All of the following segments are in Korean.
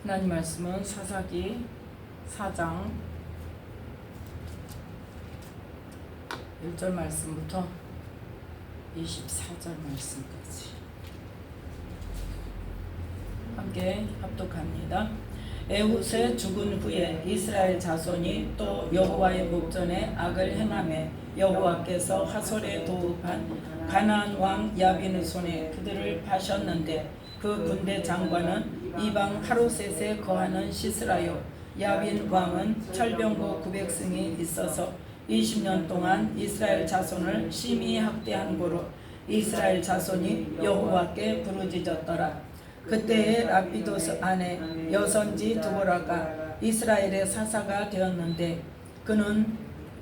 하나님 말씀은 사사기 4장 1절 말씀부터 24절 말씀까지 함께 합독합니다. 에훗의 죽은 후에 이스라엘 자손이 또 여호와의 목전에 악을 행하며 여호와께서 하솔에 도읍한 가나안 왕 야빈의 손에 그들을 파셨는데 그 군대 장관은 이방 하로셋에 거하는 시스라요. 야빈 왕은 철병거 900승이 있어서 20년 동안 이스라엘 자손을 심히 학대한 고로 이스라엘 자손이 여호와께 부르짖었더라. 그때에 라피도스 아내 여선지 드보라가 이스라엘의 사사가 되었는데 그는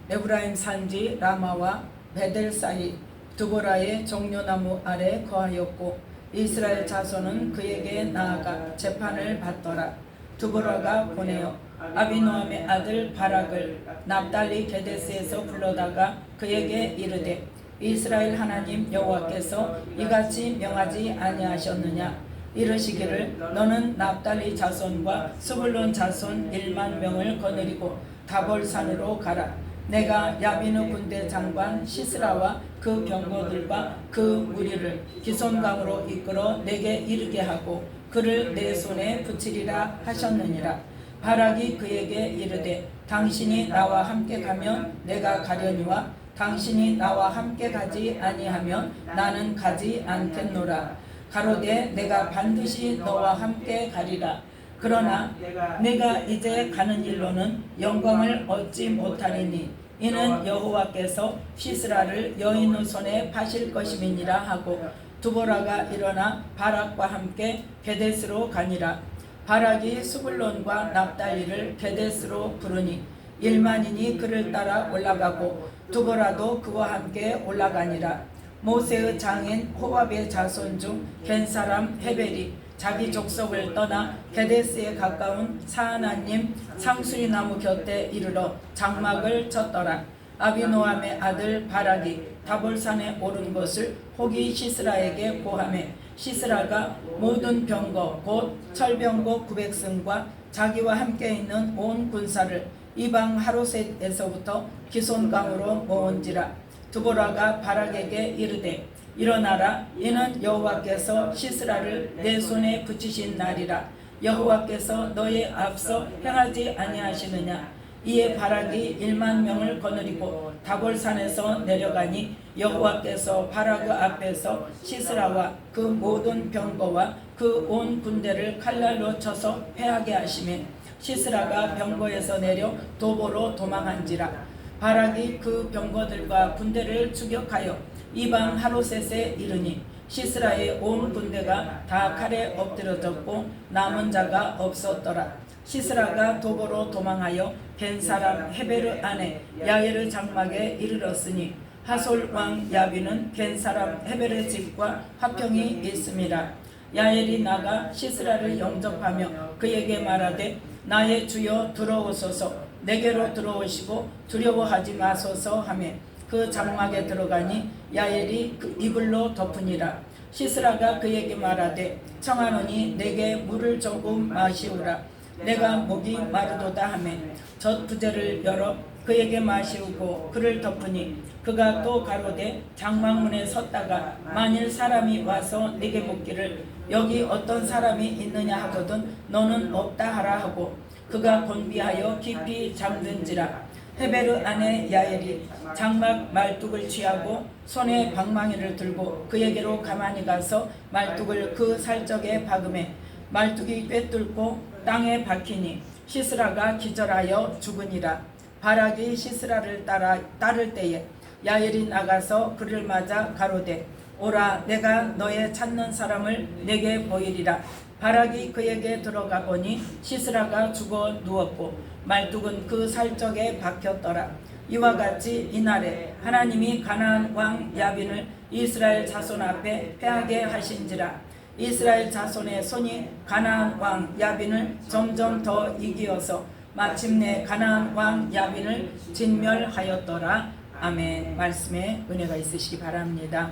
에브라임 산지 라마와 베델 사이 드보라의 종려나무 아래 거하였고 이스라엘 자손은 그에게 나아가 재판을 받더라. 드보라가 보내어 아비노함의 아들 바락을 납달리 게데스에서 불러다가 그에게 이르되 이스라엘 하나님 여호와께서 이같이 명하지 아니하셨느냐. 이르시기를 너는 납달리 자손과 스불론 자손 1만 명을 거느리고 다볼산으로 가라. 내가 야비누 군대 장관 시스라와 그 병거들과 그 무리를 기손강으로 이끌어 내게 이르게 하고 그를 내 손에 붙이리라 하셨느니라. 바락이 그에게 이르되 당신이 나와 함께 가면 내가 가려니와 당신이 나와 함께 가지 아니하면 나는 가지 않겠노라. 가로되 내가 반드시 너와 함께 가리라. 그러나 내가 이제 가는 일로는 영광을 얻지 못하리니 이는 여호와께서 시스라를 여인의 손에 파실 것임이니라 하고 드보라가 일어나 바락과 함께 게데스로 가니라. 바락이 스불론과 납달리를 게데스로 부르니 1만인이 그를 따라 올라가고 드보라도 그와 함께 올라가니라. 모세의 장인 호밥의 자손 중 겐사람 헤벨이 자기 족속을 떠나 게데스에 가까운 사하나님 상수리나무 곁에 이르러 장막을 쳤더라. 아비노함의 아들 바락이 다볼산에 오른 것을 혹이 시스라에게 고하매 시스라가 모든 병거 곧 철병거 900승과 자기와 함께 있는 온 군사를 이방 하로셋에서부터 기손강으로 모은지라. 드보라가 바락에게 이르되 일어나라. 이는 여호와께서 시스라를 내 손에 붙이신 날이라. 여호와께서 너의 앞서 행하지 아니하시느냐. 이에 바락이 1만 명을 거느리고 다볼산에서 내려가니 여호와께서 바락 앞에서 시스라와 그 모든 병거와 그 온 군대를 칼날로 쳐서 패하게 하시매 시스라가 병거에서 내려 도보로 도망한지라. 바락이 그 병거들과 군대를 추격하여 이방 하로셋에 이르니 시스라의 온 군대가 다 칼에 엎드러졌고 남은 자가 없었더라. 시스라가 도보로 도망하여 겐사람 헤베르 안에 야엘의 장막에 이르렀으니 하솔 왕 야비는 겐사람 헤베르 집과 화평이 있음이라. 야엘이 나가 시스라를 영접하며 그에게 말하되 나의 주여 들어오소서. 내게로 들어오시고 두려워하지 마소서 하며 그 장막에 들어가니 야엘이 그 이불로 덮으니라. 시스라가 그에게 말하되 청하노니 내게 물을 조금 마시우라. 내가 목이 마르도다 하며 젖 부제를 열어 그에게 마시우고 그를 덮으니 그가 또 가로되 장막문에 섰다가 만일 사람이 와서 네게 묻기를 여기 어떤 사람이 있느냐 하거든 너는 없다 하라 하고 그가 곤비하여 깊이 잠든지라. 헤베르 아내 야엘이 장막 말뚝을 취하고 손에 방망이를 들고 그에게로 가만히 가서 말뚝을 그 살적에 박음에 말뚝이 꿰뚫고 땅에 박히니 시스라가 기절하여 죽으니라. 바락이 시스라를 따를 때에 야엘이 나가서 그를 맞아 가로되 오라. 내가 너의 찾는 사람을 내게 보이리라. 바락이 그에게 들어가 보니 시스라가 죽어 누웠고 말뚝은 그 살적에 박혔더라. 이와 같이 이날에 하나님이 가나안 왕 야빈을 이스라엘 자손 앞에 패하게 하신지라. 이스라엘 자손의 손이 가나안 왕 야빈을 점점 더 이기어서 마침내 가나안 왕 야빈을 진멸하였더라. 아멘. 말씀에 은혜가 있으시기 바랍니다.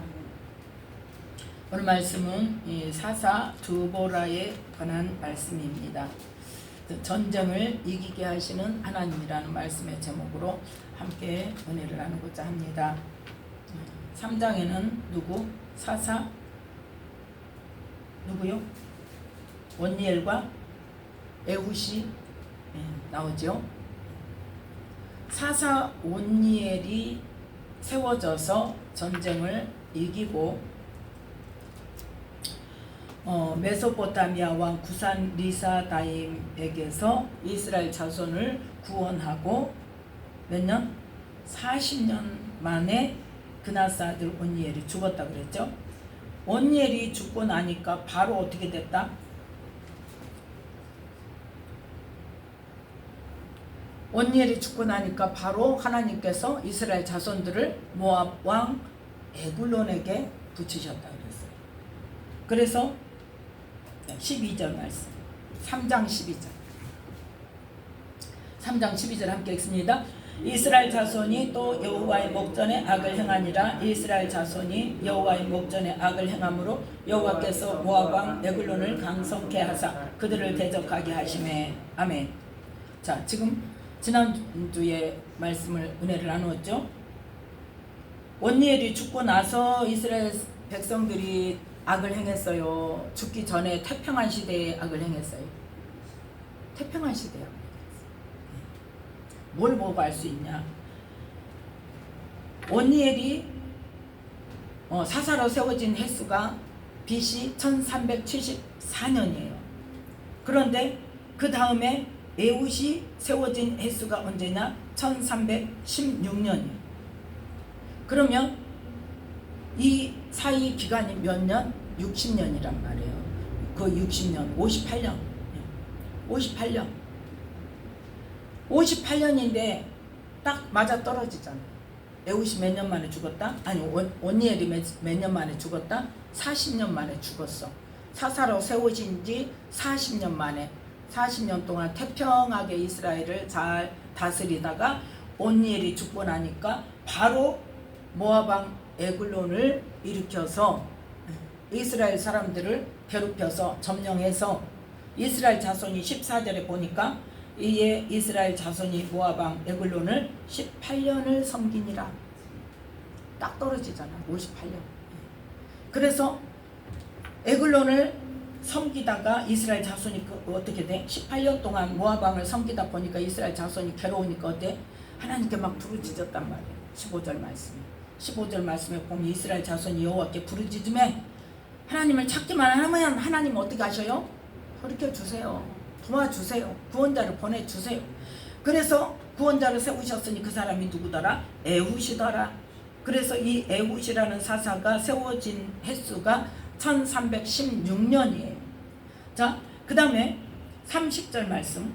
오늘 말씀은 이 사사 드보라에 관한 말씀입니다. 전쟁을 이기게 하시는 하나님이라는 말씀의 제목으로 함께 은혜를 나누고자 합니다. 3장에는 누구? 사사 누구요? 온니엘과 에훗이 나오죠. 사사 온니엘이 세워져서 전쟁을 이기고 메소포타미아 왕 구산 리사다임에게서 이스라엘 자손을 구원하고 몇 년? 40년 만에 그나스 아들 온니엘이 죽었다 그랬죠. 온니엘이 죽고 나니까 바로 어떻게 됐다? 온니엘이 죽고 나니까 바로 하나님께서 이스라엘 자손들을 모압 왕 에글론에게 붙이셨다 그랬어요. 그래서 12절 말씀 3장 12절 3장 12절 함께 읽습니다. 이스라엘 자손이 또 여호와의 목전에 악을 행하니라. 이스라엘 자손이 여호와의 목전에 악을 행함으로 여호와께서 모압 왕 에글론을 강성케 하사 그들을 대적하게 하시매. 아멘. 자, 지금 지난주에 말씀을 은혜를 나누었죠. 온니엘이 죽고 나서 이스라엘 백성들이 악을 행했어요. 죽기 전에 태평한 시대에 악을 행했어요. 태평한 시대에 악을 행했어요. 뭘 보고 알 수 있냐? 온니엘이 사사로 세워진 횟수가 BC 1374년이에요. 그런데 그 다음에 에훗이 세워진 횟수가 언제냐? 1316년이에요. 그러면 이 사이 기간이 몇 년? 60년이란 말이에요. 그 60년, 58년. 58년인데 딱 맞아 떨어지잖아. 에훗이 몇 년 만에 죽었다? 아니, 온니엘이 몇 년 만에 죽었다? 40년 만에 죽었어. 사사로 세워진 지 40년 만에 40년 동안 태평하게 이스라엘을 잘 다스리다가 온니엘이 죽고 나니까 바로 모압 왕 에글론을 일으켜서 이스라엘 사람들을 괴롭혀서 점령해서 이스라엘 자손이 14절에 보니까 이에 이스라엘 자손이 모압 왕 에글론을 18년을 섬기니라. 딱 떨어지잖아. 58년. 그래서 에글론을 섬기다가 이스라엘 자손이 어떻게 돼? 18년 동안 모압 왕을 섬기다 보니까 이스라엘 자손이 괴로우니까 어때? 하나님께 막 부르짖었단 말이에요. 15절 말씀. 15절 말씀에 보면 이스라엘 자손이 여호와께 부르짖음에 하나님을 찾기만 하면 하나님 어떻게 하셔요? 돌이켜주세요. 도와주세요. 구원자를 보내주세요. 그래서 구원자를 세우셨으니 그 사람이 누구더라? 에훗이더라. 그래서 이 에훗이라는 사사가 세워진 횟수가 1316년이에요. 자, 그 다음에 30절 말씀.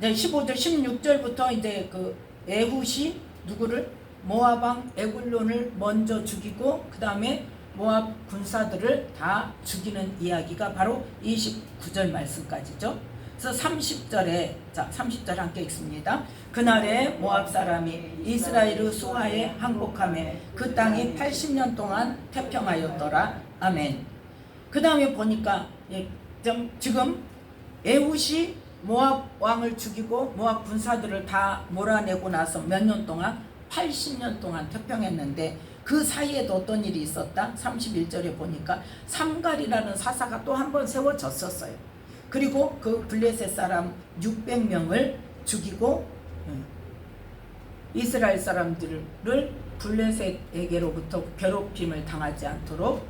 15절, 16절부터 이제 그 에훗이 누구를? 모압 왕 에글론을 먼저 죽이고 그 다음에 모압 군사들을 다 죽이는 이야기가 바로 29절 말씀까지죠. 그래서 30절에 자 30절 함께 읽습니다. 그날에 모압 사람이 이스라엘의 수하에 항복하며 그 땅이 80년 동안 태평하였더라. 아멘. 그 다음에 보니까 지금 에훗이 모압 왕을 죽이고 모압 군사들을 다 몰아내고 나서 몇 년 동안 80년 동안 태평했는데 그 사이에도 어떤 일이 있었다? 31절에 보니까 삼갈이라는 사사가 또 한 번 세워졌었어요. 그리고 그 블레셋 사람 600명을 죽이고 이스라엘 사람들을 블레셋에게로부터 괴롭힘을 당하지 않도록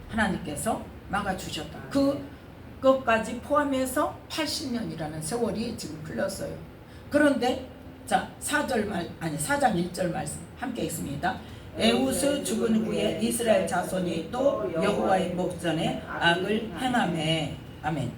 하나님께서 막아주셨다. 그것까지 포함해서 80년이라는 세월이 지금 흘렀어요. 그런데 자 4장 1절 말씀 함께 읽습니다. 에훗이 죽은 후에 이스라엘 자손이 또 여호와의 목전에 악을 행하매. 아멘.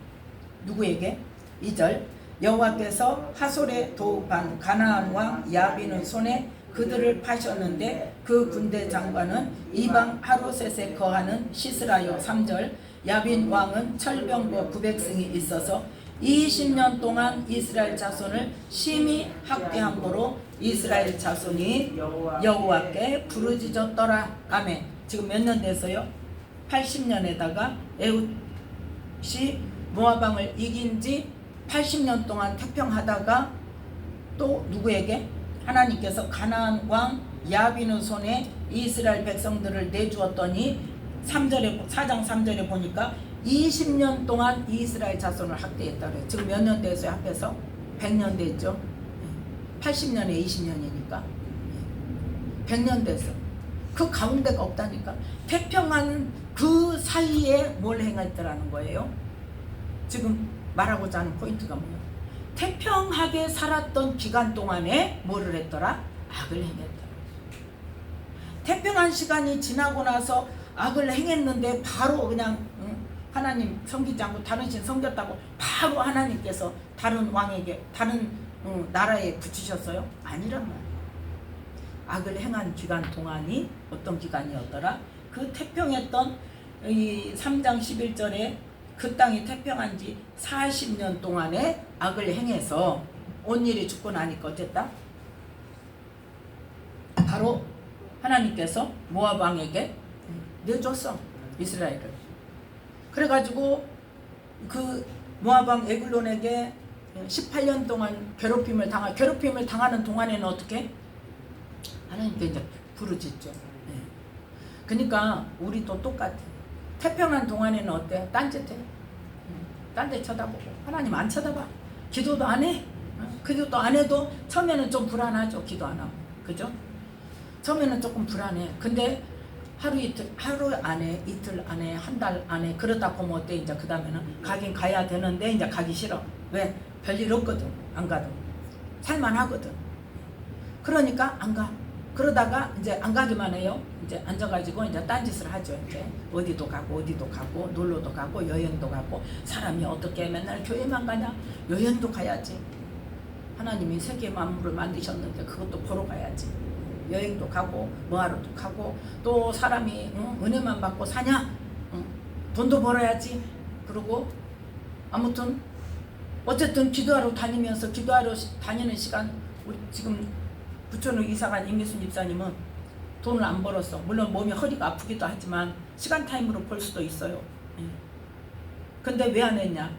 누구에게? 2절 여호와께서 하솔에 도읍한 가나안 왕 야빈의 손에 그들을 파셨는데 그 군대 장관은 이방 하로셋에 거하는 시스라요. 3절 야빈 왕은 철병거 900승이 있어서 20년 동안 이스라엘 자손을 심히 학대함으로 이스라엘 자손이 여호와께 부르짖었더라. 아멘. 지금 몇 년 됐어요? 80년에다가 에훗이 모압 왕을 이긴 지 80년 동안 태평하다가 또 누구에게? 하나님께서 가나안 왕 야빈의 손에 이스라엘 백성들을 내주었더니 4장 3절에 보니까 20년 동안 이스라엘 자손을 학대했다 그래요. 지금 몇 년 됐어요? 합해서 100년 됐죠. 80년에 20년이니까 100년 됐어. 그 가운데가 없다니까. 태평한 그 사이에 뭘 행했더라는 거예요. 지금 말하고자 하는 포인트가 뭐예요? 태평하게 살았던 기간 동안에 뭐를 했더라? 악을 행했더라. 태평한 시간이 지나고 나서 악을 행했는데 바로 그냥 하나님 섬기지 않고 다른 신 섬겼다고 바로 하나님께서 다른 왕에게 다른 나라에 붙이셨어요? 아니란 말이에요. 악을 행한 기간 동안이 어떤 기간이었더라? 그 태평했던 이 3장 11절에 그 땅이 태평한 지 40년 동안에 악을 행해서 온 일이 죽고 나니까 어쨌다? 바로 하나님께서 모압 왕에게 내줬어, 이스라엘을. 그래가지고 그 모압 왕 에글론에게 18년 동안 괴롭힘을 당하는 동안에는 어떻게? 하나님께 이제 부르짖죠. 그러니까 우리도 똑같아. 태평한 동안에는 어때? 딴짓해. 딴 데 쳐다보고. 하나님 안 쳐다봐. 기도도 안 해. 기도도 안 해도 처음에는 좀 불안하죠. 기도 안 하고. 그죠? 처음에는 조금 불안해. 근데 하루 안에, 이틀 안에, 한 달 안에 그러다 보면 어때? 이제 그 다음에는 가긴 가야 되는데 이제 가기 싫어. 왜? 별일 없거든. 안 가도. 살만하거든. 그러니까 안 가. 그러다가 이제 안 가기만 해요. 이제 앉아가지고 이제 딴짓을 하죠. 이제 어디도 가고 놀러도 가고 여행도 가고. 사람이 어떻게 맨날 교회만 가냐? 여행도 가야지. 하나님이 세계 만물을 만드셨는데 그것도 보러 가야지. 여행도 가고 뭐하러도 가고 또 사람이 은혜만 받고 사냐? 돈도 벌어야지. 그리고 아무튼 어쨌든 기도하러 다니는 시간, 우리 지금 부천의 이사간 임미순 집사님은 돈을 안 벌었어. 물론 몸이 허리가 아프기도 하지만 시간 타임으로 벌 수도 있어요. 근데 왜 안 했냐?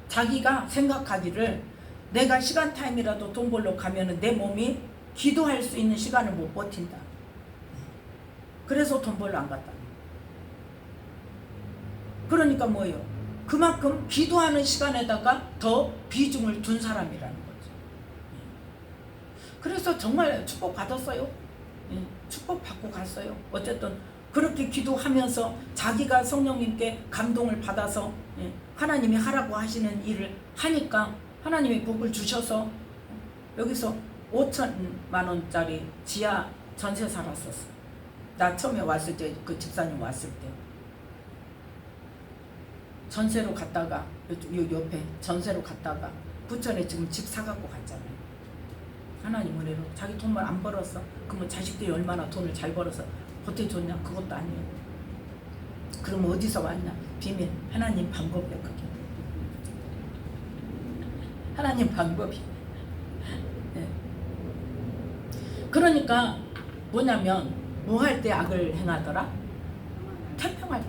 자기가 생각하기를 내가 시간 타임이라도 돈 벌러 가면은 내 몸이 기도할 수 있는 시간을 못 버틴다. 그래서 돈 벌러 안 갔다. 그러니까 뭐예요? 그만큼 기도하는 시간에다가 더 비중을 둔 사람이라는 거죠. 그래서 정말 축복 받았어요. 축복 받고 갔어요. 어쨌든 그렇게 기도하면서 자기가 성령님께 감동을 받아서 하나님이 하라고 하시는 일을 하니까 하나님이 복을 주셔서 여기서 5천만 원짜리 지하 전세 살았었어. 나 처음에 왔을 때, 그 집사님 왔을 때 전세로 갔다가 요 옆에 전세로 갔다가 부천에 지금 집 사갖고 갔잖아요. 하나님 은혜로. 자기 돈만 안 벌었어. 그러면 자식들이 얼마나 돈을 잘 벌어서 보태줬냐? 그것도 아니에요. 그러면 어디서 왔냐? 비밀. 하나님 방법이야 그게. 하나님 방법이. 네. 그러니까 뭐냐면 뭐 할 때 악을 행하더라? 태평할 때.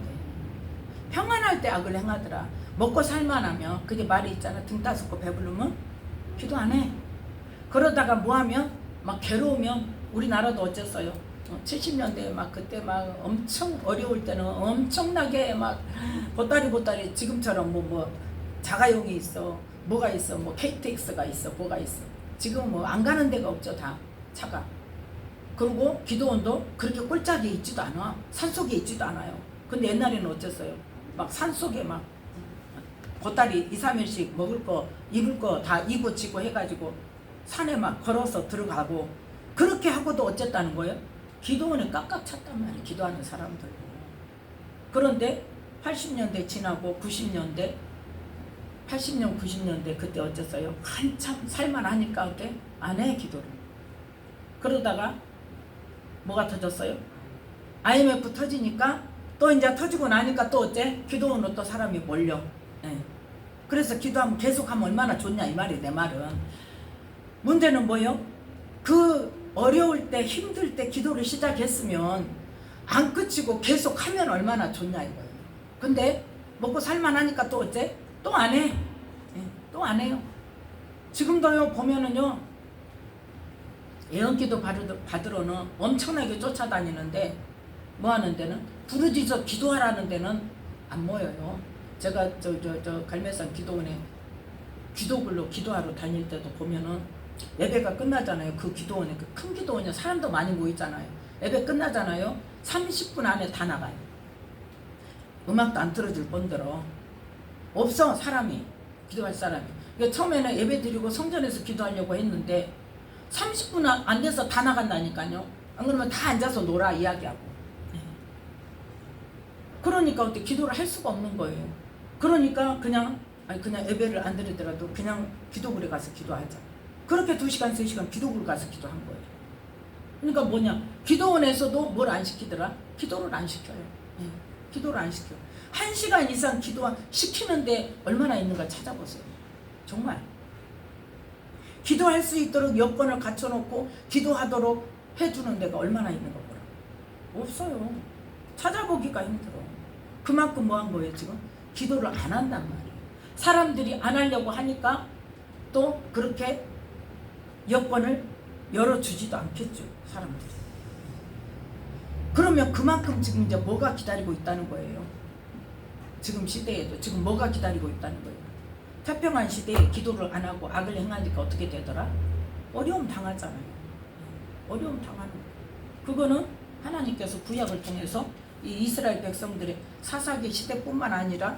평안할 때 악을 행하더라. 먹고 살만하면 그게 말이 있잖아. 등 따숩고 배부르면 기도 안 해. 그러다가 뭐하면 막 괴로우면 우리나라도 어쨌어요. 70년대에 막 그때 막 엄청 어려울 때는 엄청나게 막 보따리 지금처럼 뭐 자가용이 있어. 뭐가 있어. 뭐 KTX가 있어. 뭐가 있어. 지금 뭐 안 가는 데가 없죠. 다 차가. 그리고 기도원도 그렇게 꼴짝에 있지도 않아. 산속에 있지도 않아요. 근데 옛날에는 어땠어요? 막 산속에 막 보따리 2, 3일씩 먹을 거 입을 거 다 입어치고 해가지고 산에 막 걸어서 들어가고 그렇게 하고도 어쨌다는 거예요? 기도원에 꽉꽉 찼단 말이에요. 기도하는 사람들. 그런데 80년대 지나고 90년대 80년 90년대 그때 어쨌어요? 한참 살만하니까 어때? 안 해 기도를. 그러다가 뭐가 터졌어요? IMF 터지니까 또 이제 터지고 나니까 또 어째? 기도원으로 또 사람이 몰려. 그래서 기도하면 계속하면 얼마나 좋냐 이 말이에요. 내 말은. 문제는 뭐예요? 그 어려울 때 힘들 때 기도를 시작했으면 안 그치고 계속 하면 얼마나 좋냐 이거예요. 근데 먹고 살만하니까 또 어째? 또 안 해. 또 안 해요. 지금도요 보면은요 예언기도 받으러는 엄청나게 쫓아다니는데 뭐 하는 데는 부르짖어 기도하라는 데는 안 모여요. 제가 저 갈매산 기도원에 기도글로 기도하러 다닐 때도 보면은 예배가 끝나잖아요. 그 기도원에 그 큰 기도원에 사람도 많이 모이잖아요. 예배 끝나잖아요. 30분 안에 다 나가요. 음악도 안 틀어줄 뿐더러 없어 사람이 기도할 사람이. 그러니까 처음에는 예배 드리고 성전에서 기도하려고 했는데 30분 안 돼서 다 나간다니까요. 안 그러면 다 앉아서 놀아 이야기하고. 그러니까 어떻게 기도를 할 수가 없는 거예요. 그러니까 그냥 예배를 안 드리더라도 그냥 기도굴에 가서 기도하자. 그렇게 2시간 3시간 기도굴 가서 기도한 거예요. 그러니까 뭐냐, 기도원에서도 뭘 안 시키더라? 기도를 안 시켜요. 기도를 안 시켜. 1시간 이상 시키는데 얼마나 있는가 찾아보세요. 정말 기도할 수 있도록 여건을 갖춰놓고 기도하도록 해주는 데가 얼마나 있는 거구나. 없어요. 찾아보기가 힘들어. 그만큼 뭐 한 거예요 지금? 기도를 안 한단 말이에요. 사람들이 안 하려고 하니까 또 그렇게 여건을 열어주지도 않겠죠 사람들이. 그러면 그만큼 지금 이제 뭐가 기다리고 있다는 거예요. 지금 시대에도 지금 뭐가 기다리고 있다는 거예요. 태평한 시대에 기도를 안 하고 악을 행하니까 어떻게 되더라? 어려움 당하잖아요. 어려움 당하는 거예요. 그거는 하나님께서 구약을 통해서 이 이스라엘 백성들의 사사기 시대뿐만 아니라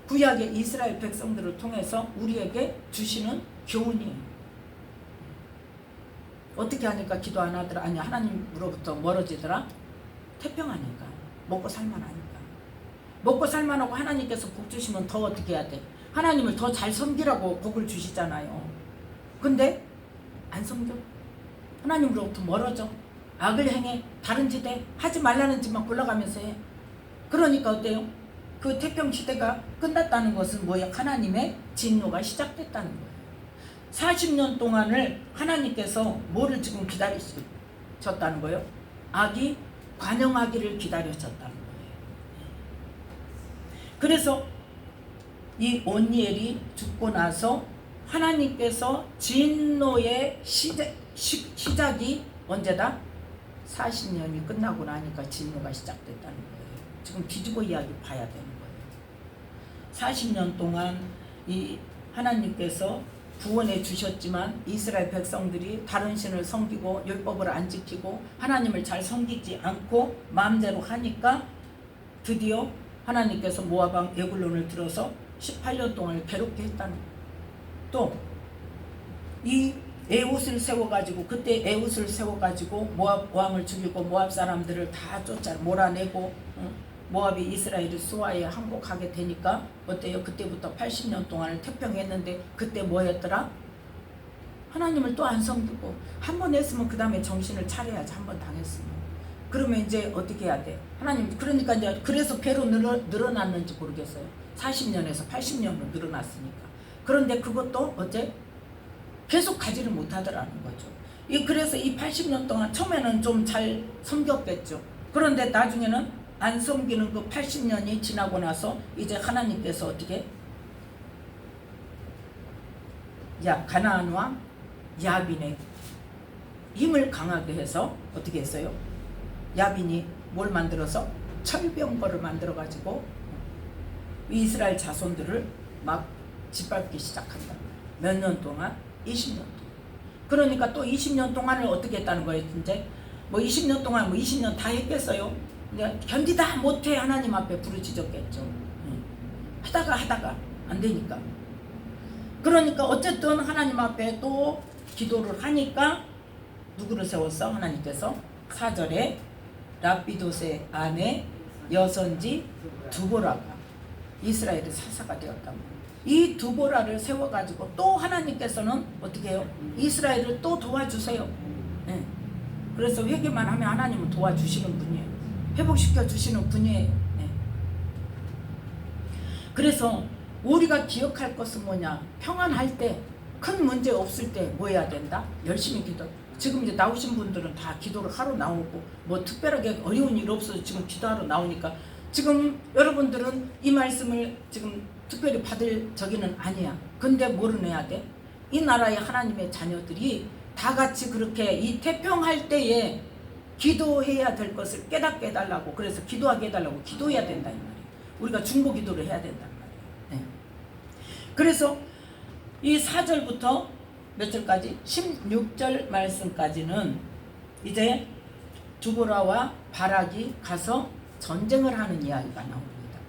구약의 이스라엘 백성들을 통해서 우리에게 주시는 교훈이에요. 어떻게 하니까 기도 안 하더라? 아니 하나님으로부터 멀어지더라? 태평하니까. 먹고 살만하니까. 먹고 살만하고 하나님께서 복 주시면 더 어떻게 해야 돼? 하나님을 더 잘 섬기라고 복을 주시잖아요. 근데 안 섬겨. 하나님으로부터 멀어져. 악을 행해. 다른 짓에 하지 말라는 짓만 골라가면서 해. 그러니까 어때요? 그 태평 시대가 끝났다는 것은 뭐야? 하나님의 진노가 시작됐다는 거예요. 40년 동안을 하나님께서 뭐를 지금 기다리셨다는 거예요? 악이 관영하기를 기다리셨다는 거예요. 그래서 이 온니엘이 죽고 나서 하나님께서 진노의 시작이 언제다? 40년이 끝나고 나니까 진노가 시작됐다는 거예요. 지금 뒤집어 이야기 봐야 되는 거예요. 40년 동안 이 하나님께서 구원해 주셨지만 이스라엘 백성들이 다른 신을 섬기고 율법을 안 지키고 하나님을 잘 섬기지 않고 마음대로 하니까 드디어 하나님께서 모압 왕 에글론을 들어서 18년 동안 괴롭게 했다는 거예요. 또 이 에훗을 세워가지고 그때 에훗을 세워가지고 모압 왕을 죽이고 모압 사람들을 다 몰아내고 모압이 이스라엘이 수아에 항복하게 되니까 어때요? 그때부터 80년 동안을 태평했는데 그때 뭐 했더라? 하나님을 또 안 섬기고 한 번 했으면 그 다음에 정신을 차려야지. 한 번 당했으면. 그러면 이제 어떻게 해야 돼? 하나님 그러니까 이제 그래서 배로 늘어났는지 모르겠어요. 40년에서 80년으로 늘어났으니까. 그런데 그것도 어째 계속 가지를 못하더라는 거죠. 그래서 이 80년 동안 처음에는 좀 잘 섬겼겠죠. 그런데 나중에는 안 섬기는 그 80년이 지나고 나서 이제 하나님께서 어떻게 가나안 왕 야빈의 힘을 강하게 해서 어떻게 했어요? 야빈이 뭘 만들어서 철병거를 만들어 가지고 이스라엘 자손들을 막 짓밟기 시작한다. 몇 년 동안? 20년 동안. 그러니까 또 20년 동안을 어떻게 했다는 거예요? 이제 뭐 20년 동안 뭐 20년 다 했겠어요? 견디다 못해 하나님 앞에 부르짖었겠죠. 하다가 안 되니까. 그러니까 어쨌든 하나님 앞에 또 기도를 하니까 누구를 세웠어? 하나님께서 4절에 랍비도세 아내 여선지 두보라가 이스라엘의 사사가 되었다고. 이 두보라를 세워가지고 또 하나님께서는 어떻게 해요? 이스라엘을 또 도와주세요. 그래서 회개만 하면 하나님은 도와주시는 분이에요. 회복시켜 주시는 분이에요. 그래서 우리가 기억할 것은 뭐냐? 평안할 때, 큰 문제 없을 때 뭐 해야 된다? 열심히 기도. 지금 이제 나오신 분들은 다 기도를 하러 나오고 뭐 특별하게 어려운 일 없어서 지금 기도하러 나오니까 지금 여러분들은 이 말씀을 지금 특별히 받을 저기는 아니야. 근데 뭐를 해야 돼? 이 나라의 하나님의 자녀들이 다 같이 그렇게 이 태평할 때에 기도해야 될 것을 깨닫게 해달라고, 그래서 기도하게 해달라고 기도해야 된다 이 말이에요. 우리가 중보 기도를 해야 된단 말이에요. 네. 그래서 이 4절부터 몇 절까지? 16절 말씀까지는 이제 두보라와 바락이 가서 전쟁을 하는 이야기가 나옵니다.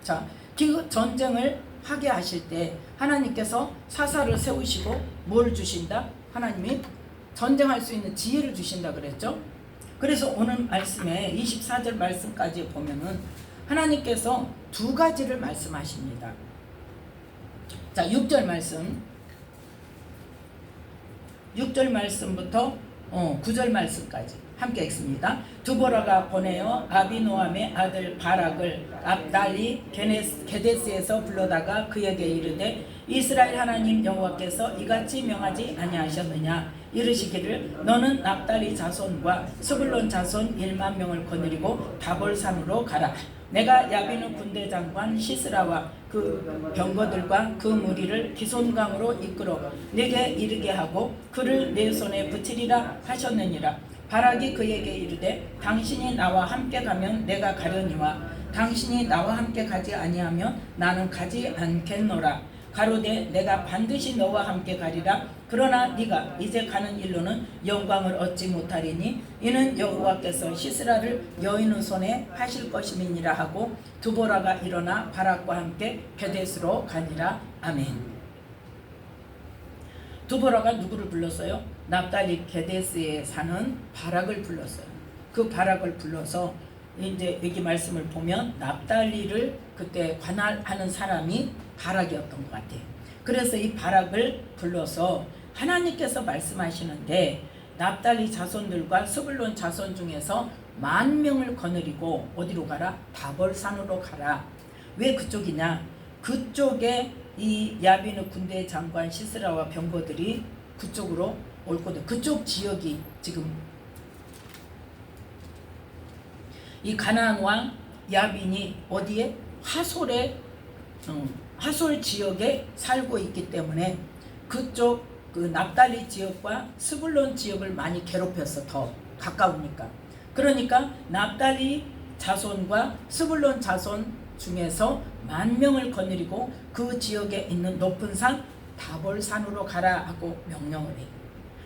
자, 그 전쟁을 하게 하실 때 하나님께서 사사를 세우시고 뭘 주신다? 하나님이 전쟁할 수 있는 지혜를 주신다 그랬죠. 그래서 오늘 말씀에 24절 말씀까지 보면은 하나님께서 두 가지를 말씀하십니다. 자, 6절 말씀, 6절 말씀부터 9절 말씀까지 함께 읽습니다. 두보라가 보내어 아비노함의 아들 바락을 압달리 게데스에서 불러다가 그에게 이르되 이스라엘 하나님 여호와께서 이같이 명하지 아니하셨느냐 이르시기를 너는 납달리 자손과 스불론 자손 1만 명을 거느리고 다볼산으로 가라. 내가 야비누 군대 장관 시스라와 그 병거들과 그 무리를 기손강으로 이끌어 내게 이르게 하고 그를 내 손에 붙이리라 하셨느니라. 바락이 그에게 이르되 당신이 나와 함께 가면 내가 가려니와 당신이 나와 함께 가지 아니하면 나는 가지 않겠노라. 가로되 내가 반드시 너와 함께 가리라. 그러나 네가 이제 가는 일로는 영광을 얻지 못하리니 이는 여호와께서 시스라를 여인의 손에 하실 것임이니라 하고 두보라가 일어나 바락과 함께 게데스로 가니라. 아멘. 두보라가 누구를 불렀어요? 납달리 게데스에 사는 바락을 불렀어요. 그 바락을 불러서 이제 여기 말씀을 보면 납달리를 그때 관할하는 사람이 바락이었던 것 같아요. 그래서 이 바락을 불러서 하나님께서 말씀하시는데 납달리 자손들과 스불론 자손 중에서 10,000명을 거느리고 어디로 가라? 다볼산으로 가라. 왜 그쪽이냐? 그쪽에 이 야비누 군대 장관 시스라와 병거들이 그쪽으로 올 거든. 그쪽 지역이 지금 이 가나안 왕 야빈이 어디에? 하솔 지역에 살고 있기 때문에 그쪽 그 납달리 지역과 스불론 지역을 많이 괴롭혔어. 더 가까우니까. 그러니까 납달리 자손과 스불론 자손 중에서 10,000명을 거느리고 그 지역에 있는 높은 산 다볼산으로 가라 하고 명령을 해요.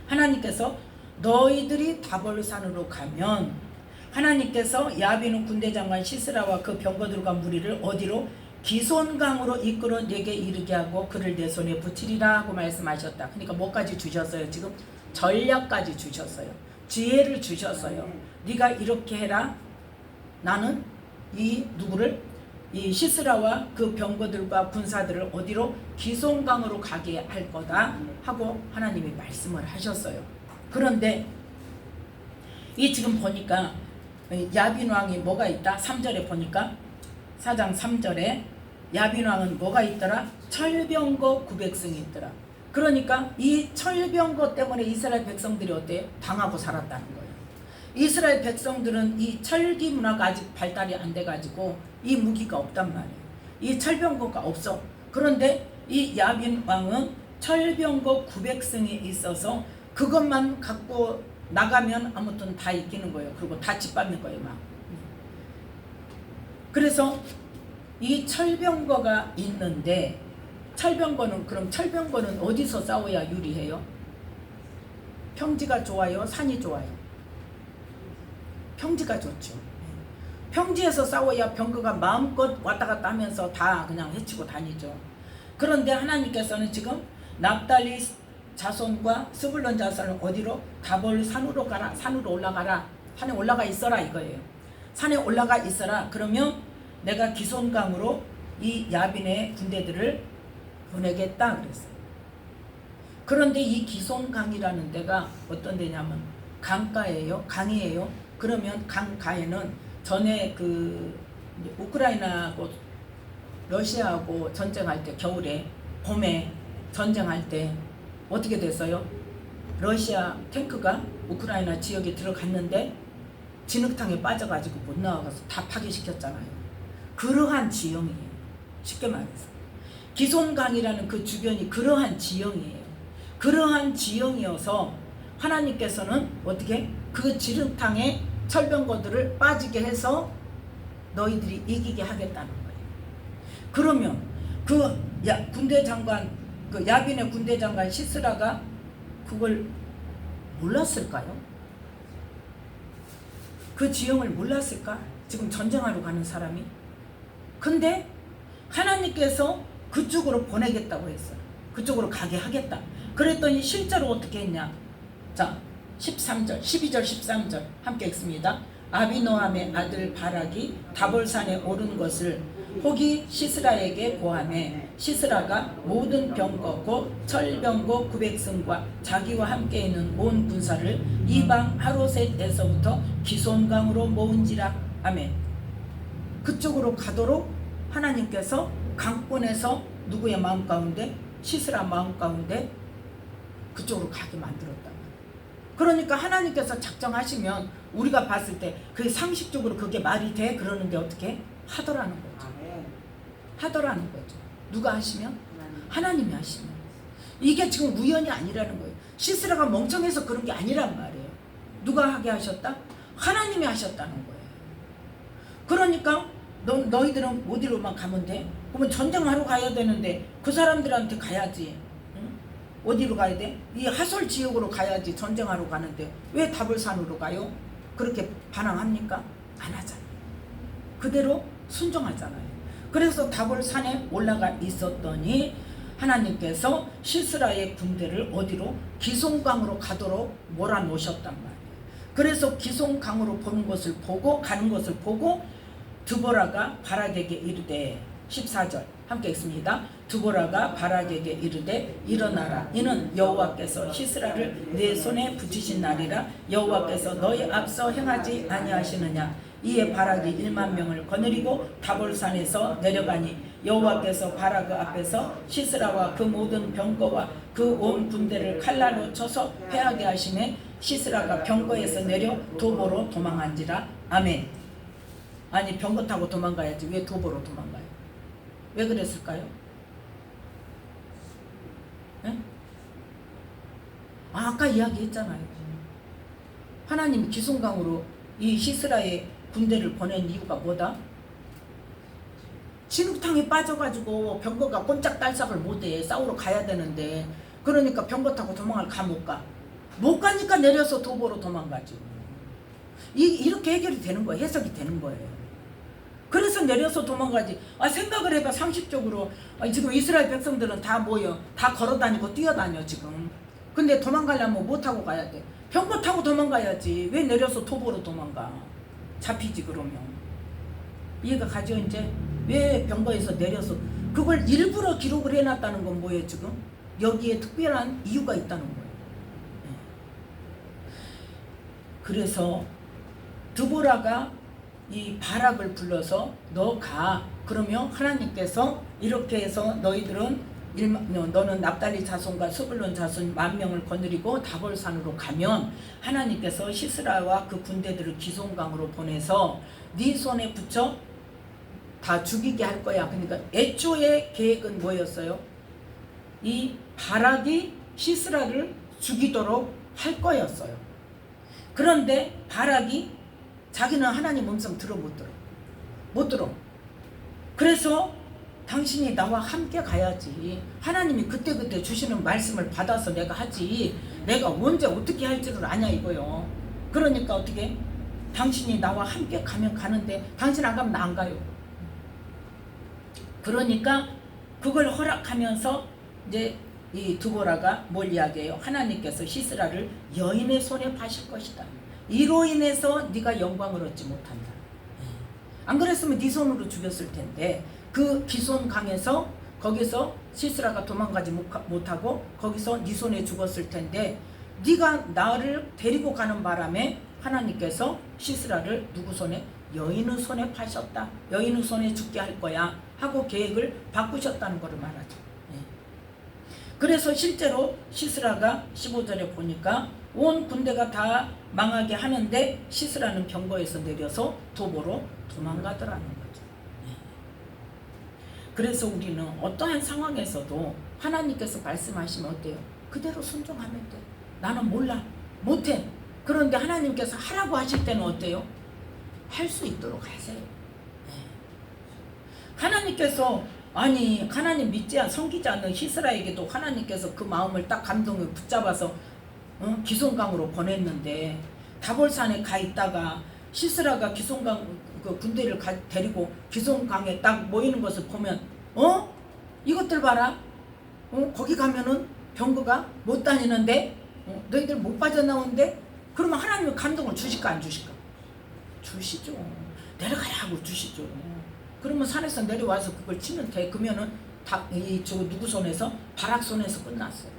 하나님께서 너희들이 다볼산으로 가면 하나님께서 야비누 군대 장관 시스라와 그 병거들과 무리를 어디로? 기손강으로 이끌어 내게 이르게 하고 그를 내 손에 붙이리라 하고 말씀하셨다. 그러니까 뭐까지 주셨어요? 지금 전략까지 주셨어요. 지혜를 주셨어요. 네가 이렇게 해라. 나는 이 누구를? 이 시스라와 그 병거들과 군사들을 어디로? 기손강으로 가게 할 거다 하고 하나님이 말씀을 하셨어요. 그런데 이 지금 보니까 야빈 왕이 뭐가 있다? 3절에 보니까 4장 3절에 야빈 왕은 뭐가 있더라? 철병거 900승이 있더라. 그러니까 이 철병거 때문에 이스라엘 백성들이 어때요? 당하고 살았다는 거예요. 이스라엘 백성들은 이 철기 문화가 아직 발달이 안 돼가지고 이 무기가 없단 말이에요. 이 철병거가 없어. 그런데 이 야빈 왕은 철병거 900승이 있어서 그것만 갖고 나가면 아무튼 다 이기는 거예요. 그리고 다 짓밟는 거예요, 막. 그래서 이 철병거가 있는데 그럼 철병거는 어디서 싸워야 유리해요? 평지가 좋아요? 산이 좋아요? 평지가 좋죠. 평지에서 싸워야 병거가 마음껏 왔다 갔다 하면서 다 그냥 해치고 다니죠. 그런데 하나님께서는 지금 납달리 자손과 스불론 자손을 어디로? 다볼 산으로 가라. 산으로 올라가라. 산에 올라가 있어라 이거예요. 산에 올라가 있어라. 그러면 내가 기손강으로 이 야빈의 군대들을 보내겠다 그랬어요. 그런데 이 기손강이라는 데가 어떤 데냐면 강가예요. 강이에요. 그러면 강가에는 전에 그 우크라이나하고 러시아하고 전쟁할 때 겨울에 봄에 전쟁할 때 어떻게 됐어요? 러시아 탱크가 우크라이나 지역에 들어갔는데 진흙탕에 빠져가지고 못 나와서 다 파괴시켰잖아요. 그러한 지형이에요. 쉽게 말해서 기손강이라는 그 주변이 그러한 지형이에요. 그러한 지형이어서 하나님께서는 어떻게 그 진흙탕에 철병거들을 빠지게 해서 너희들이 이기게 하겠다는 거예요. 그러면 군대 장관, 그 야빈의 군대 장관 시스라가 그걸 몰랐을까요? 그 지형을 몰랐을까? 지금 전쟁하러 가는 사람이. 근데 하나님께서 그쪽으로 보내겠다고 했어요. 그쪽으로 가게 하겠다. 그랬더니 실제로 어떻게 했냐? 자, 13절, 12절, 13절 함께 읽습니다. 아비노함의 아들 바락이 다볼산에 오른 것을 혹이 시스라에게 고하매 시스라가 모든 병거 곧 철병거 900승과 자기와 함께 있는 온 군사를 이방 하로셋에서부터 기손강으로 모은지라. 아멘. 그쪽으로 가도록 하나님께서 강권에서 누구의 마음 가운데? 시스라 마음 가운데 그쪽으로 가게 만들었다. 그러니까 하나님께서 작정하시면 우리가 봤을 때 그 상식적으로 그게 말이 돼? 그러는데 어떻게? 하더라는 거죠. 하더라는 거죠. 누가 하시면? 하나님이 하시면. 이게 지금 우연이 아니라는 거예요. 시스라가 멍청해서 그런 게 아니란 말이에요. 누가 하게 하셨다? 하나님이 하셨다는 거예요. 그러니까 너희들은 어디로만 가면 돼? 그러면 전쟁하러 가야 되는데 그 사람들한테 가야지. 응? 어디로 가야 돼? 이 하솔 지역으로 가야지. 전쟁하러 가는데 왜 다볼산으로 가요? 그렇게 반항합니까? 안 하잖아요. 그대로 순종하잖아요. 그래서 다볼산에 올라가 있었더니 하나님께서 시스라의 군대를 어디로? 기손강으로 가도록 몰아놓으셨단 말이에요. 그래서 기손강으로 보는 것을 보고 가는 것을 보고 드보라가 바락에게 이르되 14절 함께 읽습니다. 드보라가 바락에게 이르되 일어나라. 이는 여호와께서 시스라를 내 손에 붙이신 날이라. 여호와께서 너희 앞서 행하지 아니하시느냐. 이에 바락이 1만 명을 거느리고 다볼산에서 내려가니 여호와께서 바락 앞에서 시스라와 그 모든 병거와 그 온 군대를 칼날로 쳐서 패하게 하시매 시스라가 병거에서 내려 도보로 도망한지라. 아멘. 아니 병거 타고 도망가야지 왜 도보로 도망가요? 왜 그랬을까요? 네? 아까 이야기했잖아요. 하나님이 기손강으로 이 시스라의 군대를 보낸 이유가 뭐다? 진흙탕에 빠져가지고 병거가 꼼짝달싹을 못해. 싸우러 가야 되는데 그러니까 병거 타고 도망을 못 가. 못 가니까 내려서 도보로 도망가죠. 이렇게 해결이 되는 거예요. 해석이 되는 거예요. 그래서 내려서 도망가지. 생각을 해봐. 상식적으로 지금 이스라엘 백성들은 다 모여 다 걸어다니고 뛰어다녀 지금. 근데 도망가려면 뭐 타고 가야 돼? 병거 타고 도망가야지. 왜 내려서 도보로 도망가? 잡히지 그러면. 이해가 가죠 이제? 왜 병거에서 내려서 그걸 일부러 기록을 해놨다는 건 뭐예요 지금? 여기에 특별한 이유가 있다는 거예요. 네. 그래서 드보라가 이 바락을 불러서 너 가. 그러면 하나님께서 이렇게 해서 너는 납달리 자손과 스불론 자손 10,000명을 거느리고 다볼산으로 가면 하나님께서 시스라와 그 군대들을 기손강으로 보내서 네 손에 붙여 다 죽이게 할 거야. 그러니까 애초에 계획은 뭐였어요? 이 바락이 시스라를 죽이도록 할 거였어요. 그런데 바락이 자기는 하나님 음성 들어 못 들어. 그래서 당신이 나와 함께 가야지. 하나님이 그때그때 주시는 말씀을 받아서 내가 하지. 내가 언제 어떻게 할 줄을 아냐 이거요. 그러니까 어떻게? 당신이 나와 함께 가면 가는데 당신 안 가면 나 안 가요. 그러니까 그걸 허락하면서 이제 이 드보라가 뭘 이야기해요? 하나님께서 시스라를 여인의 손에 파실 것이다. 이로 인해서 네가 영광을 얻지 못한다. 안 그랬으면 네 손으로 죽였을 텐데 그 기손강에서 거기서 시스라가 도망가지 못하고 거기서 네 손에 죽었을 텐데 네가 나를 데리고 가는 바람에 하나님께서 시스라를 누구 손에? 여인의 손에 파셨다. 여인의 손에 죽게 할 거야 하고 계획을 바꾸셨다는 것을 말하죠. 그래서 실제로 시스라가 15절에 보니까 온 군대가 다 망하게 하는데 시스라는 병거에서 내려서 도보로 도망가더라는 거죠. 그래서 우리는 어떠한 상황에서도 하나님께서 말씀하시면 어때요? 그대로 순종하면 돼. 나는 몰라, 못해. 그런데 하나님께서 하라고 하실 때는 어때요? 할 수 있도록 하세요. 하나님께서 아니 하나님 섬기지 않는 시스라에게도 하나님께서 그 마음을 딱 감동을 붙잡아서 기손강으로 보냈는데 다볼산에 가 있다가 시스라가 기손강 그 군대를 데리고 기손강에 딱 모이는 것을 보면 이것들 봐라, 거기 가면은 병거가 못 다니는데 너희들 못 빠져나오는데, 그러면 하나님은 감동을 주실까 안 주실까? 주시죠. 내려가라 하고 주시죠. 그러면 산에서 내려와서 그걸 치면 돼. 그러면은 저 누구 손에서? 바락 손에서 끝났어요.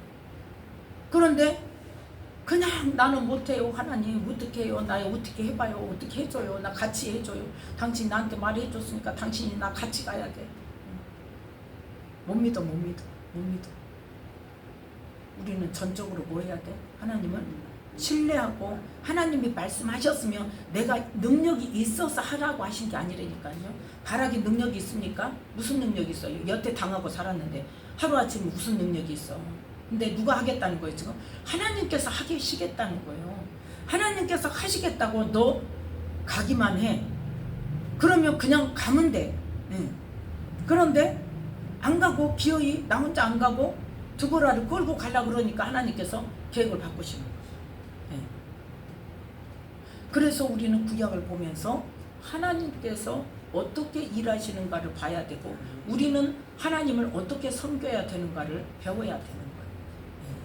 그런데 그냥 나는 못해요. 하나님 어떻게 해요? 나 어떻게 해봐요. 어떻게 해줘요. 나 같이 해줘요. 당신 나한테 말해줬으니까 당신이 나 같이 가야 돼. 못 믿어. 우리는 전적으로 뭐 해야 돼? 하나님을 신뢰하고, 하나님이 말씀하셨으면 내가 능력이 있어서 하라고 하신 게 아니라니까요. 바락이 능력이 있습니까? 무슨 능력이 있어요? 여태 당하고 살았는데 하루아침에 무슨 능력이 있어? 근데 누가 하겠다는 거예요 지금? 하나님께서 하시겠다는 거예요. 하나님께서 하시겠다고 너 가기만 해. 그러면 그냥 가면 돼. 그런데 안 가고 기어이 나 혼자 안 가고 드보라를 끌고 가려고 그러니까 하나님께서 계획을 바꾸시는 거예요. 그래서 우리는 구약을 보면서 하나님께서 어떻게 일하시는가를 봐야 되고, 우리는 하나님을 어떻게 섬겨야 되는가를 배워야 되는 거예요.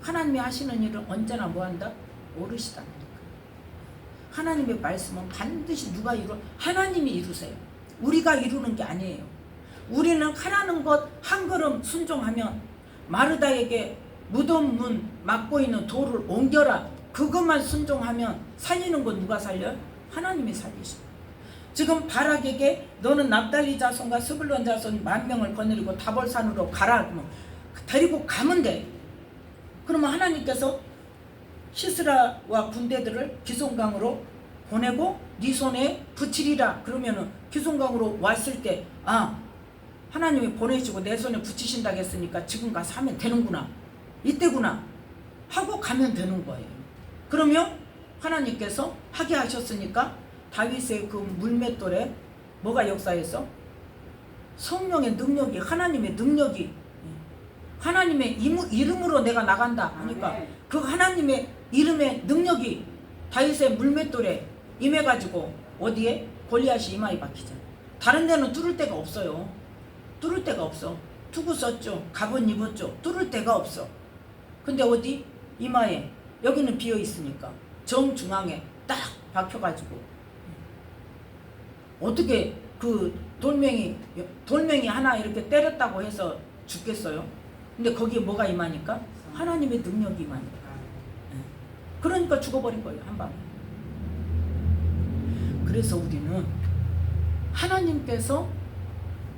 하나님이 하시는 일은 언제나 뭐한다? 오르시다니까. 하나님의 말씀은 반드시 누가 하나님이 이루세요. 우리가 이루는 게 아니에요. 우리는 하라는 것 한 걸음 순종하면, 마르다에게 무덤 문 막고 있는 돌을 옮겨라, 그것만 순종하면 살리는 건 누가 살려요? 하나님이 살리시고. 지금 바락에게 너는 납달리 자손과 스불론 자손 10,000명을 거느리고 다볼산으로 가라, 그러면 데리고 가면 돼. 그러면 하나님께서 시스라와 군대들을 기손강으로 보내고 네 손에 붙이리라. 그러면은 기손강으로 왔을 때 하나님이 보내시고 내 손에 붙이신다고 했으니까 지금 가서 하면 되는구나, 이때구나 하고 가면 되는 거예요. 그러면 하나님께서 하게 하셨으니까 다윗의 그 물맷돌에 뭐가 역사했어? 성령의 능력이, 하나님의 능력이, 하나님의 이름으로 내가 나간다 하니까 그 하나님의 이름의 능력이 다윗의 물맷돌에 임해가지고 어디에? 골리앗이 이마에 박히잖아. 다른 데는 뚫을 데가 없어요. 뚫을 데가 없어. 투구 썼죠. 갑옷 입었죠. 뚫을 데가 없어. 근데 어디? 이마에. 여기는 비어 있으니까 정중앙에 딱 박혀가지고 어떻게 그 돌멩이 하나 이렇게 때렸다고 해서 죽겠어요? 근데 거기에 뭐가 임하니까? 하나님의 능력이 임하니까. 그러니까 죽어버린 거예요, 한 방에. 그래서 우리는 하나님께서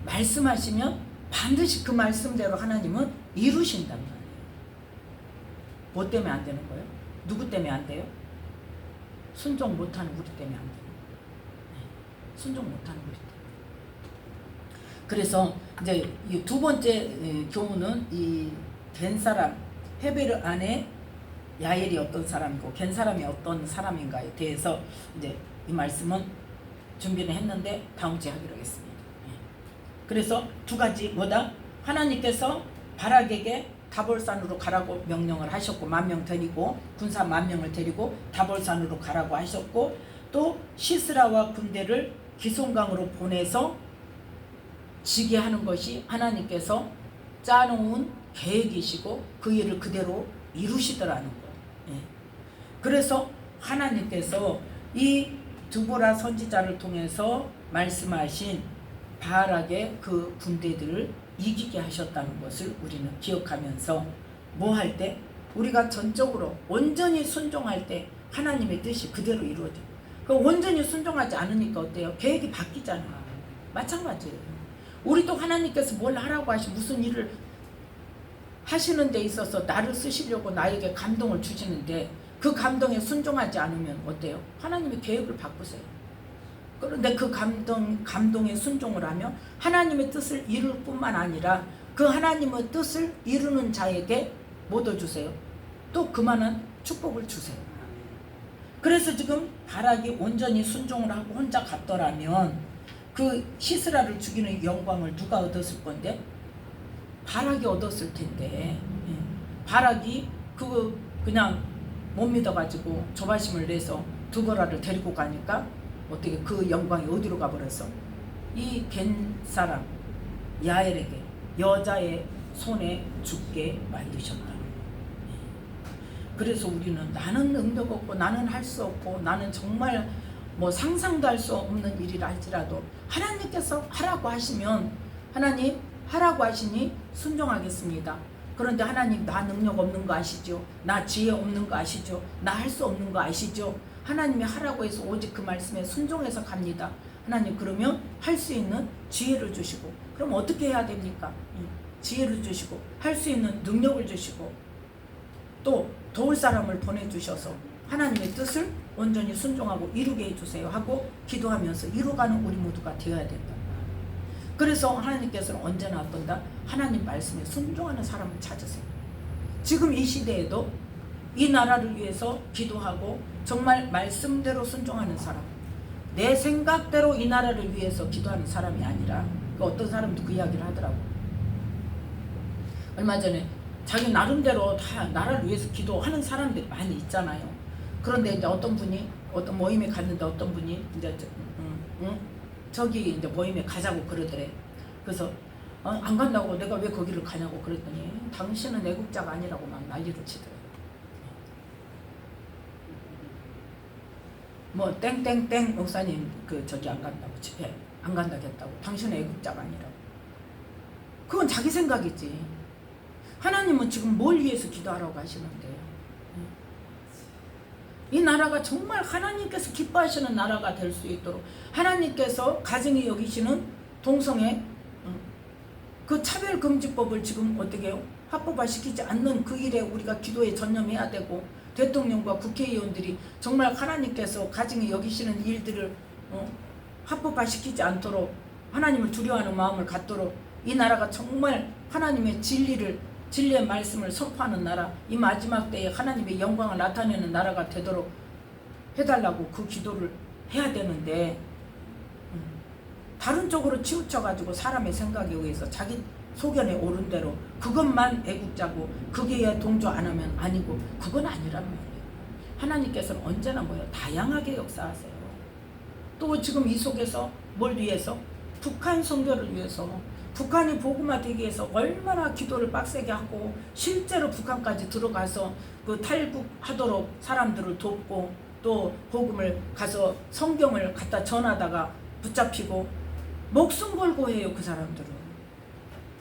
말씀하시면 반드시 그 말씀대로 하나님은 이루신단 말이에요. 뭐 때문에 안 되는 거예요? 누구 때문에 안 돼요? 순종 못하는 우리 때문에 안 돼요. 순종 못하는 우리 때문에. 그래서 이제 이 두 번째 교훈은 이 겐 사람, 헤베르 아내 야엘이 어떤 사람이고 겐 사람이 어떤 사람인가에 대해서 이제 이 말씀은 준비를 했는데 다음 주에 하기로 하겠습니다. 그래서 두 가지 뭐다? 하나님께서 바락에게 다볼산으로 가라고 명령을 하셨고 10,000명 데리고 군사 10,000명을 데리고 다볼산으로 가라고 하셨고, 또 시스라와 군대를 기손강으로 보내서 지게 하는 것이 하나님께서 짜놓은 계획이시고 그 일을 그대로 이루시더라는 거예요. 그래서 하나님께서 이 드보라 선지자를 통해서 말씀하신 바락의 그 군대들을 이기게 하셨다는 것을 우리는 기억하면서 뭐 할 때? 우리가 전적으로 온전히 순종할 때 하나님의 뜻이 그대로 이루어져요. 그 온전히 순종하지 않으니까 어때요? 계획이 바뀌잖아요. 마찬가지예요. 우리도 하나님께서 뭘 하라고 하시 무슨 일을 하시는 데 있어서 나를 쓰시려고 나에게 감동을 주시는데 그 감동에 순종하지 않으면 어때요? 하나님의 계획을 바꾸세요. 그런데 그 감동에 순종을 하며 하나님의 뜻을 이룰 뿐만 아니라 그 하나님의 뜻을 이루는 자에게 뭐 더 주세요? 또 그만한 축복을 주세요. 그래서 지금 바락이 온전히 순종을 하고 혼자 갔더라면 그 시스라를 죽이는 영광을 누가 얻었을 건데? 바락이 얻었을 텐데. 바락이 그냥 못 믿어가지고 조바심을 내서 두보라를 데리고 가니까 어떻게 그 영광이 어디로 가버렸어? 이 겐 사람 야엘에게 여자의 손에 죽게 만드셨다. 그래서 우리는 나는 능력 없고 나는 할 수 없고 나는 정말 뭐 상상도 할 수 없는 일이라 할지라도 하나님께서 하라고 하시면 하나님 하라고 하시니 순종하겠습니다. 그런데 하나님 나 능력 없는 거 아시죠? 나 지혜 없는 거 아시죠? 나 할 수 없는 거 아시죠? 하나님이 하라고 해서 오직 그 말씀에 순종해서 갑니다. 하나님 그러면 할 수 있는 지혜를 주시고 그럼 어떻게 해야 됩니까? 지혜를 주시고 할 수 있는 능력을 주시고 또 도울 사람을 보내주셔서 하나님의 뜻을 온전히 순종하고 이루게 해주세요 하고 기도하면서 이루가는 우리 모두가 되어야 된다. 그래서 하나님께서는 언제나 어떤다? 하나님 말씀에 순종하는 사람을 찾으세요. 지금 이 시대에도 이 나라를 위해서 기도하고 정말 말씀대로 순종하는 사람, 내 생각대로 이 나라를 위해서 기도하는 사람이 아니라 어떤 사람도 그 이야기를 하더라고. 얼마 전에 자기 나름대로 다 나라를 위해서 기도하는 사람들이 많이 있잖아요. 그런데 이제 어떤 분이 어떤 모임에 갔는데 어떤 분이 이제 저기 이제 모임에 가자고 그러더래. 그래서 안 간다고 내가 왜 거기를 가냐고 그랬더니 당신은 애국자가 아니라고 막 난리를 치더래. 뭐 땡땡땡 목사님 그 저기 안 간다고 집회 안 간다겠다고 당신은 애국자가 아니라고. 그건 자기 생각이지. 하나님은 지금 뭘 위해서 기도하라고 하시는데요. 이 나라가 정말 하나님께서 기뻐하시는 나라가 될 수 있도록 하나님께서 가정이 여기시는 동성애 그 차별금지법을 지금 어떻게 해요? 합법화시키지 않는 그 일에 우리가 기도에 전념해야 되고 대통령과 국회의원들이 정말 하나님께서 가정이 여기시는 일들을 합법화시키지 않도록 하나님을 두려워하는 마음을 갖도록 이 나라가 정말 하나님의 진리의 말씀을 선포하는 나라, 이 마지막 때에 하나님의 영광을 나타내는 나라가 되도록 해달라고 그 기도를 해야 되는데 다른 쪽으로 치우쳐가지고 사람의 생각에 의해서 자기 소견에 오른 대로 그것만 애국자고 거기에 동조 안 하면 아니고 그건 아니란 말이에요. 하나님께서는 언제나 뭐예요? 다양하게 역사하세요. 또 지금 이 속에서 뭘 위해서? 북한 선교를 위해서 북한이 복음화되기 위해서 얼마나 기도를 빡세게 하고 실제로 북한까지 들어가서 그 탈북하도록 사람들을 돕고 또 복음을 가서 성경을 갖다 전하다가 붙잡히고 목숨 걸고 해요. 그 사람들은.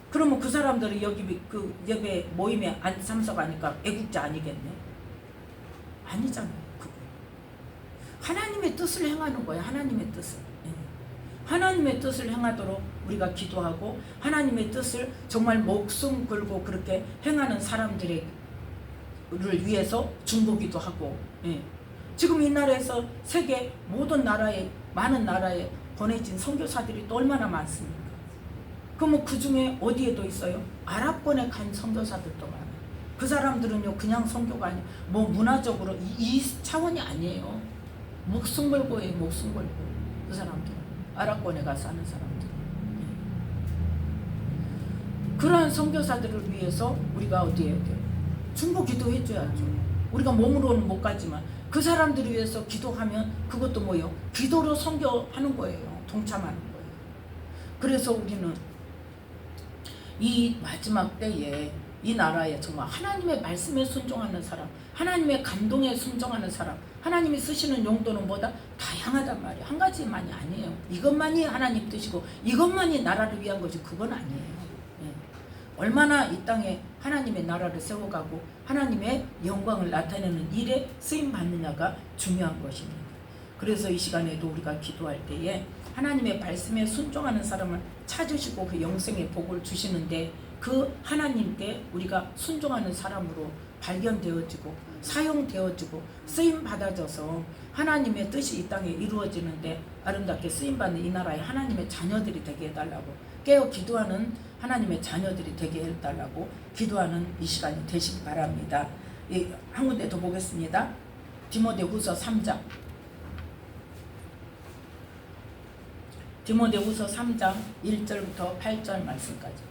그러면 그 사람들은 여기 그 예배 모임에 안 참석하니까 애국자 아니겠네? 아니잖아요. 그거. 하나님의 뜻을 행하는 거예요. 하나님의 뜻을. 하나님의 뜻을 행하도록 우리가 기도하고 하나님의 뜻을 정말 목숨 걸고 그렇게 행하는 사람들을 위해서 중보기도 하고 지금 이 나라에서 세계 모든 나라에 많은 나라에 보내진 선교사들이 또 얼마나 많습니까? 그럼 그 중에 어디에도 있어요? 아랍권에 간 선교사들도 많아요. 그 사람들은요 그냥 선교가 아니에요. 뭐 문화적으로 이 차원이 아니에요. 목숨 걸고 해요. 목숨 걸고 그 사람들은 아랍권에 가서 하는 사람들. 그러한 선교사들을 위해서 우리가 어디에 해야 돼요? 중보 기도해줘야죠. 우리가 몸으로는 못 가지만 그 사람들을 위해서 기도하면 그것도 뭐예요? 기도로 선교하는 거예요. 동참하는 거예요. 그래서 우리는 이 마지막 때에 이 나라에 정말 하나님의 말씀에 순종하는 사람, 하나님의 감동에 순종하는 사람, 하나님이 쓰시는 용도는 뭐다? 다양하단 말이에요. 한 가지만이 아니에요. 이것만이 하나님 뜻이고 이것만이 나라를 위한 것이 그건 아니에요. 얼마나 이 땅에 하나님의 나라를 세워가고 하나님의 영광을 나타내는 일에 쓰임받느냐가 중요한 것입니다. 그래서 이 시간에도 우리가 기도할 때에 하나님의 말씀에 순종하는 사람을 찾으시고 그 영생의 복을 주시는데 그 하나님께 우리가 순종하는 사람으로 발견되어지고 사용되어지고 쓰임 받아져서 하나님의 뜻이 이 땅에 이루어지는데 아름답게 쓰임받는 이 나라의 하나님의 자녀들이 되게 해달라고, 깨어 기도하는 하나님의 자녀들이 되게 해달라고 기도하는 이 시간이 되시기 바랍니다. 한 군데 더 보겠습니다. 디모데후서 3장. 디모데후서 3장 1절부터 8절 말씀까지.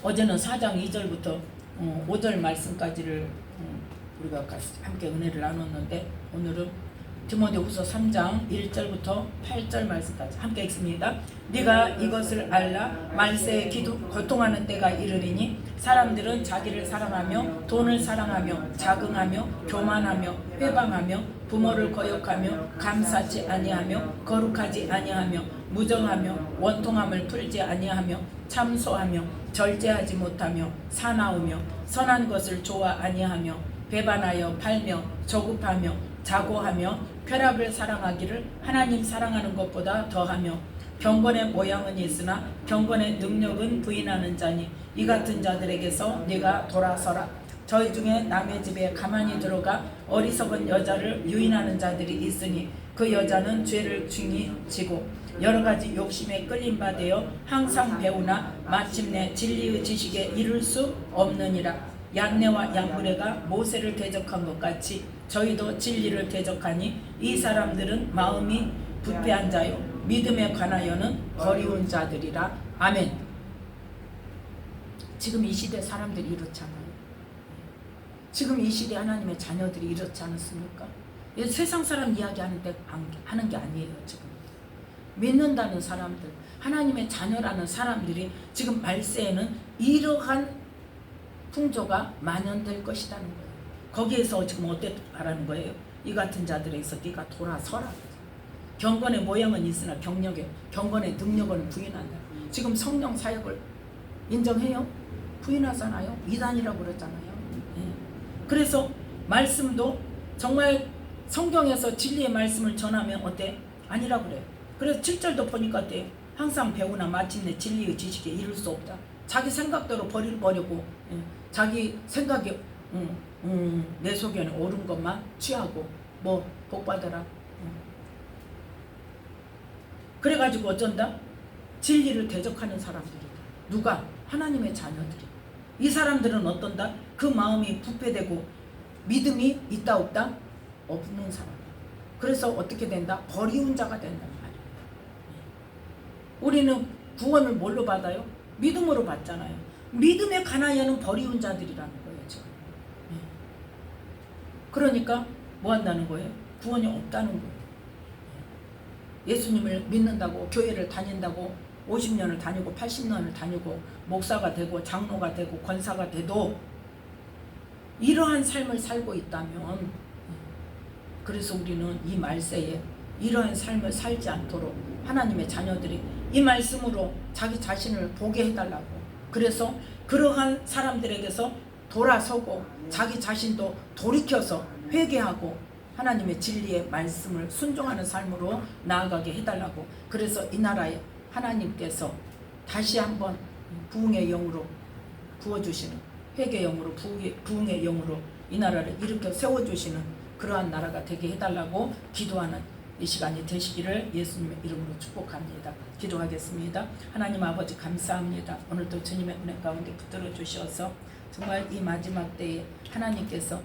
어제는 4장 2절부터 5절 말씀까지를 우리가 함께 은혜를 나눴는데, 오늘은 디모데후서 3장 1절부터 8절 말씀까지 함께 읽습니다. 네가 이것을 알라. 말세에 고통하는 때가 이르리니 사람들은 자기를 사랑하며 돈을 사랑하며 자긍하며 교만하며 회방하며 부모를 거역하며 감사치 아니하며 거룩하지 아니하며 무정하며 원통함을 풀지 아니하며 참소하며 절제하지 못하며 사나우며 선한 것을 좋아 아니하며 배반하여 팔며 저급하며 자고하며 쾌락을 사랑하기를 하나님 사랑하는 것보다 더하며 경건의 모양은 있으나 경건의 능력은 부인하는 자니 이 같은 자들에게서 네가 돌아서라. 저희 중에 남의 집에 가만히 들어가 어리석은 여자를 유인하는 자들이 있으니 그 여자는 죄를 중히 지고 여러 가지 욕심에 끌린 바 되어 항상 배우나 마침내 진리의 지식에 이를 수 없느니라. 양내와 양무레가 모세를 대적한 것 같이 저희도 진리를 대적하니 이 사람들은 마음이 부패한 자요 믿음에 관하여는 거리운 자들이라. 아멘. 지금 이 시대 사람들이 이렇잖아요. 지금 이 시대 하나님의 자녀들이 이렇지 않습니까? 세상 사람 이야기하는 데 하는 게 아니에요. 지금 믿는다는 사람들, 하나님의 자녀라는 사람들이 지금 말세에는 이러한 풍조가 만연될 것이라는 거예요. 거기에서 지금 어떻게 말하는 거예요? 이 같은 자들에게서 네가 돌아서라. 경건의 모양은 있으나 경건의 능력은 부인한다. 지금 성령 사역을 인정해요? 부인하잖아요. 이단이라고 그랬잖아요. 그래서 말씀도 정말 성경에서 진리의 말씀을 전하면 어때? 아니라고 그래요. 그래서 7절도 보니까 어때? 항상 배우나 마침내 진리의 지식에 이를 수 없다. 자기 생각대로 버리고 자기 생각에 내 속에는 옳은 것만 취하고 뭐 복받아라. 그래가지고 어쩐다? 진리를 대적하는 사람들이다. 누가? 하나님의 자녀들이. 이 사람들은 어떤다? 그 마음이 부패되고 믿음이 있다 없다? 없는 사람. 그래서 어떻게 된다? 버리운 자가 된단 말이에요. 우리는 구원을 뭘로 받아요? 믿음으로 받잖아요. 믿음에 관하여는 버리운 자들이라는 거예요. 지금. 그러니까 뭐 한다는 거예요? 구원이 없다는 거예요. 예수님을 믿는다고 교회를 다닌다고 50년을 다니고 80년을 다니고 목사가 되고 장로가 되고 권사가 돼도 이러한 삶을 살고 있다면, 그래서 우리는 이 말세에 이러한 삶을 살지 않도록 하나님의 자녀들이 이 말씀으로 자기 자신을 보게 해달라고, 그래서 그러한 사람들에게서 돌아서고 자기 자신도 돌이켜서 회개하고 하나님의 진리의 말씀을 순종하는 삶으로 나아가게 해달라고, 그래서 이 나라에 하나님께서 다시 한번 부흥의 영으로 부어주시는, 회개의 영으로 부흥의 영으로 이 나라를 일으켜 세워주시는 그러한 나라가 되게 해달라고 기도하는 이 시간이 되시기를 예수님의 이름으로 축복합니다. 기도하겠습니다. 하나님 아버지 감사합니다. 오늘도 주님의 은혜 가운데 붙들어 주셔서 정말 이 마지막 때에 하나님께서